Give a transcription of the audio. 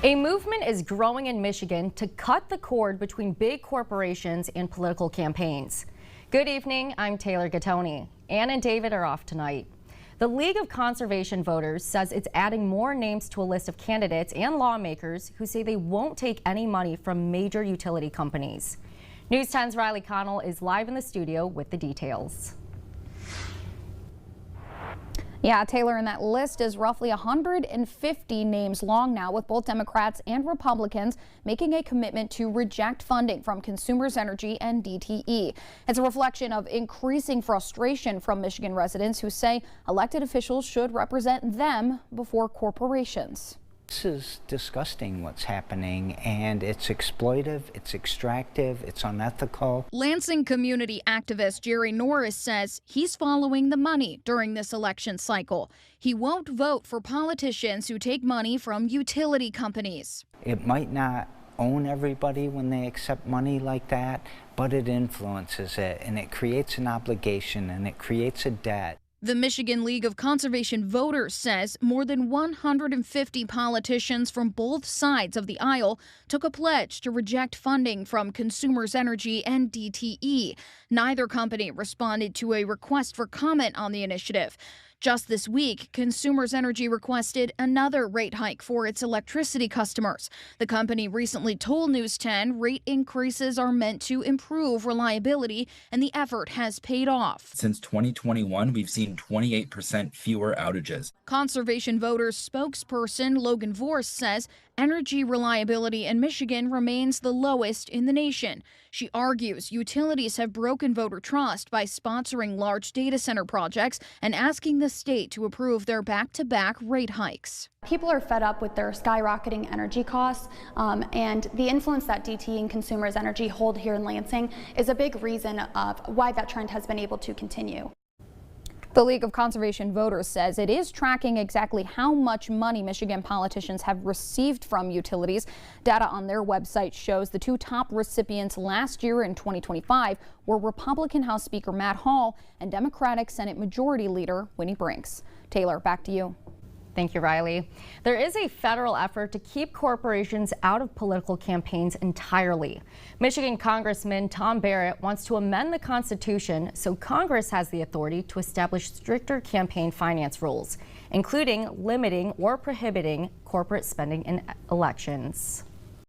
A movement is growing in Michigan to cut the cord between big corporations and political campaigns. Good evening, I'm Taylor Gattoni. Ann and David are off tonight. The League of Conservation Voters says it's adding more names to a list of candidates and lawmakers who say they won't take any money from major utility companies. News 10's Riley Connell is live in the studio with the details. Yeah, Taylor, and that list is roughly 150 names long now, with both Democrats and Republicans making a commitment to reject funding from Consumers Energy and DTE. It's a reflection of increasing frustration from Michigan residents who say elected officials should represent them before corporations. This is disgusting what's happening, and it's exploitive, it's extractive, it's unethical. Lansing community activist Jerry Norris says he's following the money during this election cycle. He won't vote for politicians who take money from utility companies. It might not own everybody when they accept money like that, but it influences it, and it creates an obligation, and it creates a debt. The Michigan League of Conservation Voters says more than 150 politicians from both sides of the aisle took a pledge to reject funding from Consumers Energy and DTE. Neither company responded to a request for comment on the initiative. Just this week, Consumers Energy requested another rate hike for its electricity customers. The company recently told News 10 rate increases are meant to improve reliability, and the effort has paid off. Since 2021, we've seen 28% fewer outages. Conservation Voters spokesperson Logan Vorse says energy reliability in Michigan remains the lowest in the nation. She argues utilities have broken voter trust by sponsoring large data center projects and asking the state to approve their back-to-back rate hikes. People are fed up with their skyrocketing energy costs, and the influence that DTE and Consumers Energy hold here in Lansing is a big reason of why that trend has been able to continue. The League of Conservation Voters says it is tracking exactly how much money Michigan politicians have received from utilities. Data on their website shows the two top recipients last year in 2025 were Republican House Speaker Matt Hall and Democratic Senate Majority Leader Winnie Brinks. Taylor, back to you. Thank you, Riley. There is a federal effort to keep corporations out of political campaigns entirely. Michigan Congressman Tom Barrett wants to amend the Constitution so Congress has the authority to establish stricter campaign finance rules, including limiting or prohibiting corporate spending in elections.